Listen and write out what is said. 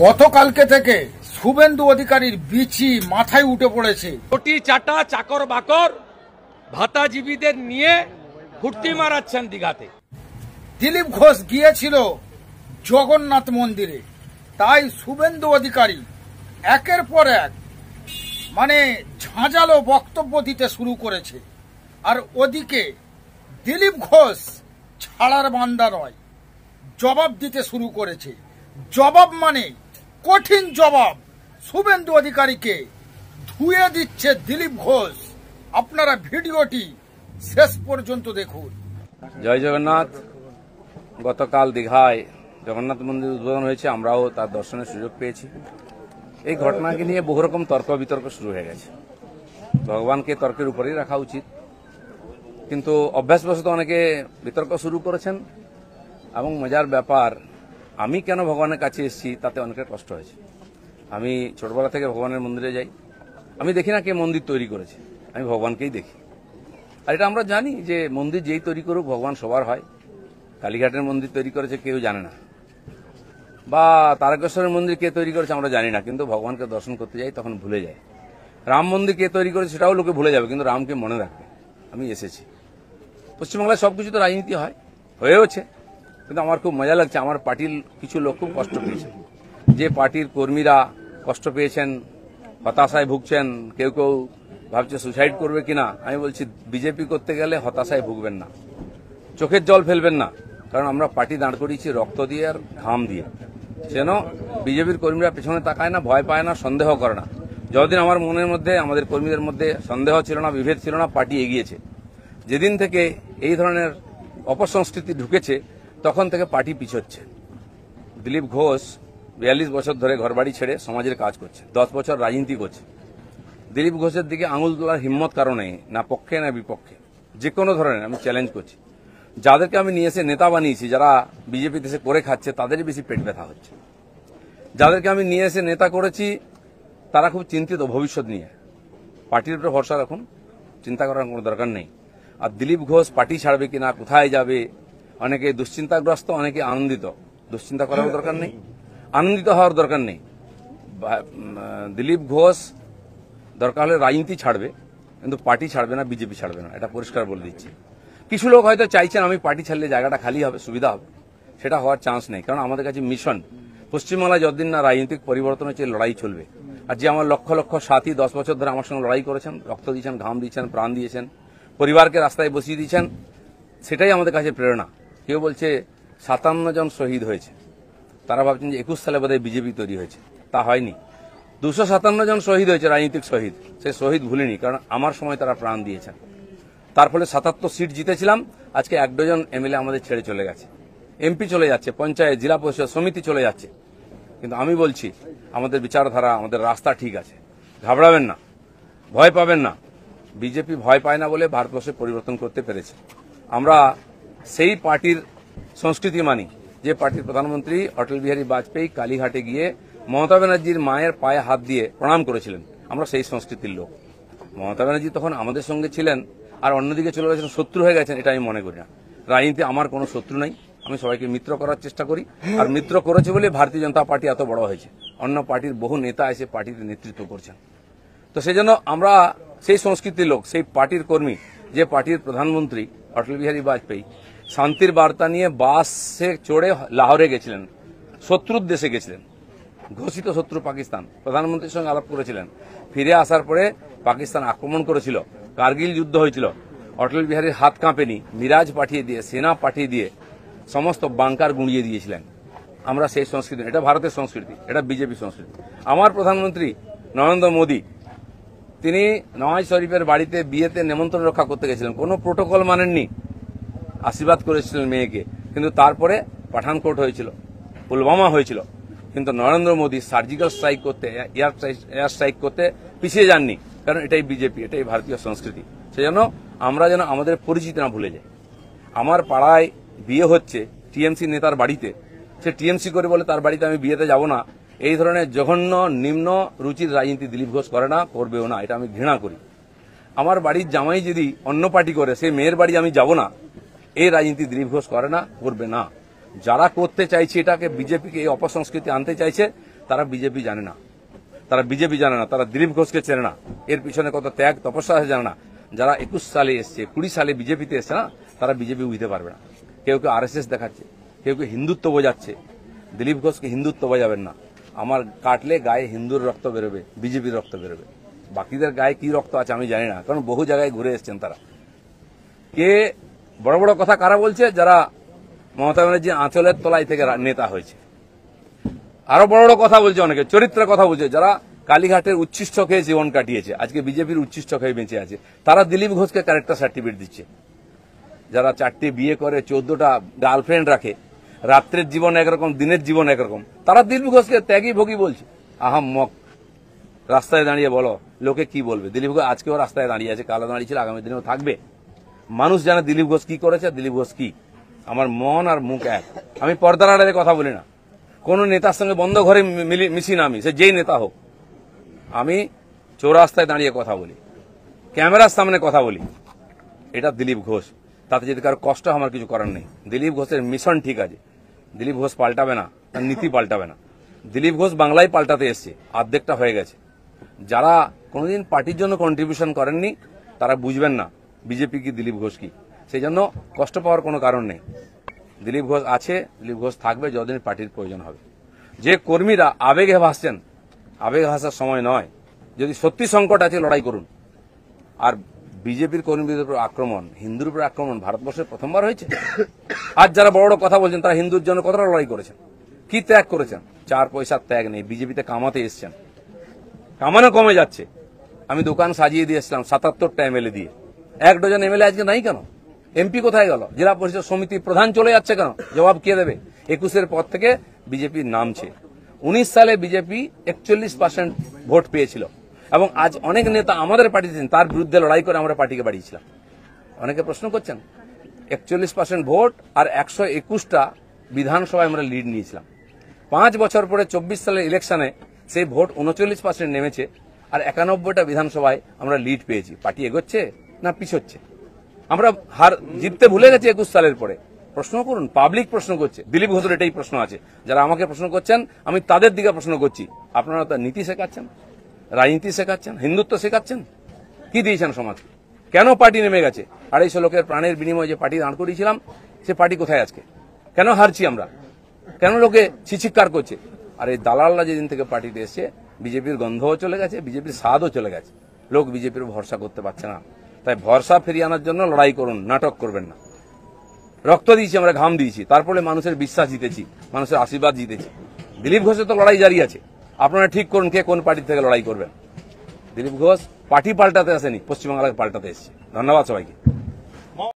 গতকালকে থেকে শুভেন্দু অধিকারীর বিচি মাথায় উঠে পড়েছে। কোটি চাটা চাকর বাকর ভাতাজীবীদের নিয়ে ফুর্তি মারাচ্ছেন দীঘাতে। দিলীপ ঘোষ গিয়েছিল জগন্নাথ মন্দিরে, তাই শুভেন্দু অধিকারী একের পর এক ঝাঁঝালো বক্তব্য দিতে শুরু করেছে। আর ওদিকে দিলীপ ঘোষ ছাড়ার বান্দা নয়, জবাব দিতে শুরু করেছে। জবাব কঠিন জবাব। শুভেন্দু অধিকারীকে ধুয়ে দিচ্ছে দিলীপ ঘোষ। আপনারা ভিডিওটি শেষ পর্যন্ত দেখুন। জয় জগন্নাথ। গতকাল দীঘায় জগন্নাথ মন্দির উদ্বোধন হয়েছে, আমরাও তার দর্শনের সুযোগ পেয়েছি। এই ঘটনাকে নিয়ে বহু রকম তর্ক বিতর্ক শুরু হয়ে গেছে। ভগবানকে তর্কের উপরেই রাখা উচিত, কিন্তু অভ্যাসবশত অনেকে বিতর্ক শুরু করেছেন। এবং মজার ব্যাপার, আমি কেন ভগবানের কাছে এসেছি তাতে অনেকের কষ্ট হয়েছে। আমি ছোটবেলা থেকে ভগবানের মন্দিরে যাই, আমি দেখি না কে মন্দির তৈরি করেছে, আমি ভগবানকেই দেখি। আর এটা আমরা জানি যে মন্দির যেই তৈরি করুক ভগবান সবার হয়। কালীঘাটের মন্দির তৈরি করেছে কেউ জানে না, বা তারকেশ্বরের মন্দির কে তৈরি করেছে আমরা জানি না, কিন্তু ভগবানকে দর্শন করতে যাই তখন ভুলে যায়। রাম মন্দির কে তৈরি করেছে সেটাও লোকে ভুলে যাবে, কিন্তু রামকে মনে রাখবে। আমি এসেছি। পশ্চিমবাংলায় সবকিছু তো রাজনীতি হয়, হয়েওছে, কিন্তু আমার খুব মজা লাগছে। আমার পার্টির কিছু লোক খুব কষ্ট পেয়েছেন, যে পার্টির কর্মীরা কষ্ট পেয়েছেন, হতাশায় ভুগছেন, কেউ কেউ ভাবছে সুসাইড করবে কিনা। আমি বলছি বিজেপি করতে গেলে হতাশায় ভুগবেন না, চোখের জল ফেলবেন না, কারণ আমরা পার্টি দাঁড় করিয়েছি রক্ত দিয়ে আর ঘাম দিয়ে। যেন বিজেপির কর্মীরা পেছনে তাকায় না, ভয় পায় না, সন্দেহ করে না। যতদিন আমার মনের মধ্যে, আমাদের কর্মীদের মধ্যে সন্দেহ ছিল না, বিভেদ ছিল না, পার্টি এগিয়েছে। যেদিন থেকে এই ধরনের অপসংস্কৃতি ঢুকেছে তখন থেকে পার্টি পিছোচ্ছে। দিলীপ ঘোষ 42 বছর ধরে ঘরবাড়ি ছেড়ে সমাজের কাজ করছে, 10 বছর রাজনীতি করছে। দিলীপ ঘোষের দিকে আঙুল তোলার হিম্মত কারণে না পক্ষে না বিপক্ষে, যে কোনো ধরনের আমি চ্যালেঞ্জ করছি। যাদেরকে আমি নিয়ে এসে নেতা বানিয়েছি, যারা বিজেপি দেশে করে খাচ্ছে, তাদেরই বেশি পেট ব্যথা হচ্ছে। যাদেরকে আমি নিয়ে এসে নেতা করেছি তারা খুব চিন্তিত ভবিষ্যৎ নিয়ে। পার্টির উপরে ভরসা রাখুন, চিন্তা করার কোনো দরকার নেই। আর দিলীপ ঘোষ পার্টি ছাড়বে কিনা, কোথায় যাবে, অনেকে দুশ্চিন্তাগ্রস্ত, অনেকে আনন্দিত। দুশ্চিন্তা করার দরকার নেই, আনন্দিত হওয়ার দরকার নেই। দিলীপ ঘোষ দরকার হলে রাজনীতি ছাড়বে, কিন্তু পার্টি ছাড়বে না, বিজেপি ছাড়বে না, এটা পরিষ্কার বলে দিচ্ছি। কিছু লোক হয়তো চাইছেন আমি পার্টি ছাড়লে জায়গাটা খালি হবে, সুবিধা হবে। সেটা হওয়ার চান্স নেই, কারণ আমাদের কাছে মিশন পশ্চিমবাংলায় যতদিন না রাজনৈতিক পরিবর্তন হচ্ছে লড়াই চলবে। আর যে আমার লক্ষ লক্ষ সাথী 10 বছর ধরে আমার সঙ্গে লড়াই করেছেন, রক্ত দিয়েছেন, ঘাম দিয়েছেন, প্রাণ দিয়েছেন, পরিবারকে রাস্তায় বসিয়ে দিয়েছেন, সেটাই আমাদের কাছে প্রেরণা। কেউ বলছে 57 জন শহীদ হয়েছে, তারা ভাবছেন যে 21 সালে বোধহয় বিজেপি তৈরি হয়েছে। তা হয়নি, 257 জন শহীদ হয়েছে, রাজনৈতিক শহীদ। সেই শহীদ ভুলিনি, কারণ আমার সময় তারা প্রাণ দিয়েছেন। তার ফলে 77 সিট জিতেছিলাম। আজকে 1 ডজন এমএলএ আমাদের ছেড়ে চলে গেছে, এমপি চলে যাচ্ছে, পঞ্চায়েত, জেলা পরিষদ, সমিতি চলে যাচ্ছে। কিন্তু আমি বলছি আমাদের বিচারধারা, আমাদের রাস্তা ঠিক আছে, ঘাবড়াবেন না, ভয় পাবেন না। বিজেপি ভয় পায় না বলে ভারতবর্ষে পরিবর্তন করতে পেরেছে। আমরা সেই পার্টির সংস্কৃতি মানি যে পার্টির প্রধানমন্ত্রী অটল বিহারী বাজপেয়ী কালীঘাটে গিয়ে মমতা ব্যানার্জির মায়ের পায়ে হাত দিয়ে প্রণাম করেছিলেন। আমরা সেই সংস্কৃতির লোক। মমতা ব্যানার্জি তখন আমাদের সঙ্গে ছিলেন, আর অন্যদিকে চলে গেছেন, শত্রু হয়ে গেছেন, এটা আমি মনে করি না। রাজনীতি আমার কোনো শত্রু নাই, আমি সবাইকে মিত্র করার চেষ্টা করি। আর মিত্র করেছে বলে ভারতীয় জনতা পার্টি এত বড় হয়েছে। অন্য পার্টির বহু নেতা এসে পার্টিতে নেতৃত্ব করছেন। তো সেই জন্য আমরা সেই সংস্কৃতির লোক, সেই পার্টির কর্মী যে পার্টির প্রধানমন্ত্রী অটল বিহারী বাজপেয়ী শান্তির বার্তা নিয়ে বাসে চড়ে লাহোরে গেছিলেন, শত্রুর দেশে গেছিলেন, ঘোষিত শত্রু পাকিস্তান। প্রধানমন্ত্রীর সঙ্গে আলাপ করেছিলেন। ফিরে আসার পরে পাকিস্তান আক্রমণ করেছিল, কার্গিল যুদ্ধ হয়েছিল। অটল বিহারীর হাত কাঁপেনি, মিরাজ পাঠিয়ে দিয়ে, সেনা পাঠিয়ে দিয়ে সমস্ত বাংকার গুঁড়িয়ে দিয়েছিলেন। আমরা সেই সংস্কৃতি, এটা ভারতের সংস্কৃতি, এটা বিজেপি সংস্কৃতি। আমার প্রধানমন্ত্রী নরেন্দ্র মোদী, তিনি নওয়াজ শরীফের বাড়িতে বিয়েতে নেমন্ত্রণ রক্ষা করতে গেছিলেন, কোনো প্রোটোকল মানেননি, আশীর্বাদ করেছিলেন মেয়েকে। কিন্তু তারপরে পাঠানকোট হয়েছিল, পুলওয়ামা হয়েছিল, কিন্তু নরেন্দ্র মোদী সার্জিক্যাল স্ট্রাইক করতে, এয়ার স্ট্রাইক করতে পিছিয়ে যাননি, কারণ এটাই বিজেপি, এটাই ভারতীয় সংস্কৃতি। সেজন্য আমরা যেন আমাদের পরিচিতি না ভুলে যাই। আমার পাড়ায় বিয়ে হচ্ছে টিএমসি নেতার বাড়িতে, সে টিএমসি করে বলে তার বাড়িতে আমি বিয়েতে যাব না। এই ধরনের জঘন্য নিম্ন রুচির রাজনীতি দিলীপ ঘোষ করে না, করবেও না, এটা আমি ঘৃণা করি। আমার বাড়ির জামাই যদি অন্য পার্টি করে, সেই মেয়ের বাড়ি আমি যাব না, এই রাজনীতি দিলীপ ঘোষ করে না, করবে না। যারা করতে চাইছে এটাকে, বিজেপিকে এই অপসংস্কৃতি আনতে চাইছে, তারা বিজেপি জানে না, তারা দিলীপ ঘোষকে চেনে না, এর পিছনে কত ত্যাগ তপস্যা আছে জানে না। যারা 21 সালে এসছে, 20 সালে বিজেপিতে এসছে না, তারা বিজেপি বুঝতে পারবে না। কেউ কেউ RSS দেখাচ্ছে, কেউ কেউ হিন্দুত্ব বোঝাচ্ছে। দিলীপ ঘোষকে হিন্দুত্ব বোঝাবেন না। আমার কাটলে গায়ে হিন্দুর রক্ত বেরোবে, বিজেপির রক্ত বেরোবে। বাকিদের গায়ে কি রক্ত আছে আমি জানি না, কারণ বহু জায়গায় ঘুরে এসছেন তারা। কে বড় বড় কথা কারা বলছে? যারা মমতা ব্যানার্জি আঁচলের তলায় থেকে নেতা হয়েছে। আরো বড় বড় কথা বলছে অনেকে, চরিত্রের কথা বলছে, যারা কালীঘাটের উচ্ছিষ্ট খেয়ে জীবন কাটিয়েছে, আজকে বিজেপির উচ্ছিষ্ট খেয়ে বেঁচে আছে, তারা দিলীপ ঘোষকে ক্যারেক্টার সার্টিফিকেট দিচ্ছে। যারা 4টে বিয়ে করে, 14টা গার্লফ্রেন্ড রাখে, রাত্রের জীবন একরকম, দিনের জীবন একরকম, তারা দিলীপ ঘোষকে ত্যাগী ভোগী বলছে। আহাম্মক। রাস্তায় দাঁড়িয়ে বলো লোকে কি বলবে। দিলীপ ঘোষ আজকেও রাস্তায় দাঁড়িয়ে আছে, কালো দাঁড়িয়েছিল, আগামী দিনেও থাকবে। মানুষ জানে দিলীপ ঘোষ কি করেছে, দিলীপ ঘোষ কি। আমার মন আর মুখ এক। আমি পর্দার আড়ালে কথা বলি না, কোন নেতার সঙ্গে বন্ধ ঘরে মিশি না, আমি সে যেই নেতা হোক। আমি চৌরাস্তায় দাঁড়িয়ে কথা বলি, ক্যামেরার সামনে কথা বলি। এটা দিলীপ ঘোষ। তাতে যদি কারো কষ্ট আমার কিছু করার নেই। দিলীপ ঘোষের মিশন ঠিক আছে, দিলীপ ঘোষ পাল্টাবে না, তার নীতি পাল্টাবে না। দিলীপ ঘোষ বাংলায় পাল্টাতে এসছে, অর্ধেকটা হয়ে গেছে। যারা কোনোদিন পার্টির জন্য কন্ট্রিবিউশন করেননি তারা বুঝবেন না বিজেপি কি, দিলীপ ঘোষ কি। সেই জন্য কষ্ট পাওয়ার কোনো কারণ নেই। দিলীপ ঘোষ আছে, দিলীপ ঘোষ থাকবে যতদিন পার্টির প্রয়োজন হবে। যে কর্মীরা আবেগে ভাসছেন, আবেগে ভাসার সময় নয়। যদি সত্যি সংকট আছে লড়াই করুন। আর বিজেপির কর্মীদের উপর আক্রমণ, হিন্দুর উপর আক্রমণ ভারতবর্ষে প্রথমবার হয়েছে। আজ যারা বড় বড় কথা বলছেন তারা হিন্দুর জন্য কতটা লড়াই করেছেন, কি ত্যাগ করেছেন। 4 পয়সার ত্যাগ নেই। বিজেপিতে কামাতে এসছেন, কামানো কমে যাচ্ছে। আমি দোকান সাজিয়ে দিয়েছিলাম 77টা MLA দিয়ে, 1 ডজন MLA আজকে নাই কেন? MP কোথায় গেল? জেলা পরিষদ সমিতি প্রধান চলে যাচ্ছে কেন? জবাব কে দেবে? 21-এর পর থেকে বিজেপি নামছে। 19 সালে বিজেপি 41% ভোট পেয়েছিল এবং আজ অনেক নেতা আমাদের পার্টিতে তার বিরুদ্ধে লড়াই করে আমরা পার্টিকে বাড়িয়েছিলাম। অনেকে প্রশ্ন করছেন 41% ভোট আর 121টা বিধানসভায় আমরা লিড নিয়েছিলাম। 5 বছর পরে 24 সালের ইলেকশনে সেই ভোট 39% নেমেছে আর 91টা বিধানসভায় আমরা লিড পেয়েছি। পার্টি এগোচ্ছে না পিছোচ্ছে? আমরা হার জিততে ভুলে গেছি 21 সালের পরে। প্রশ্ন করুন, পাবলিক প্রশ্ন করছে। দিলীপ ঘোষের এটাই প্রশ্ন আছে। যারা আমাকে প্রশ্ন করছেন আমি তাদের দিকে প্রশ্ন করছি। আপনারা তো নীতি শেখাচ্ছেন, রাজনীতি শেখাচ্ছেন, হিন্দুত্ব শেখাচ্ছেন, কি দিয়েছেন সমাজকে? কেন পার্টি নেমে গেছে? 250 লোকের প্রাণের বিনিময়ে যে পার্টি দাঁড় করিয়েছিলাম সে পার্টি কোথায় আজকে? কেন হারছি আমরা? কেন লোকে ছিচিৎকার করছে? আর এই দালালরা যেদিন থেকে পার্টিতে এসছে বিজেপির গন্ধও চলে গেছে, বিজেপির স্বাদও চলে গেছে। লোক বিজেপির ভরসা করতে পারছে না। তাই ভরসা ফিরিয়ে আনার জন্য লড়াই করুন, নাটক করবেন না। রক্ত দিয়েছি আমরা, ঘাম দিয়েছি, তারপরে মানুষের বিশ্বাস জিতেছি, মানুষের আশীর্বাদ জিতেছি। দিলীপ ঘোষের তো লড়াই জারি আছে। আপনারা ঠিক করুন কে কোন পার্টি থেকে লড়াই করবেন। দিলীপ ঘোষ পার্টি পাল্টাতে আসেনি, পশ্চিমবাংলাকে পাল্টাতে এসেছে। ধন্যবাদ সবাইকে।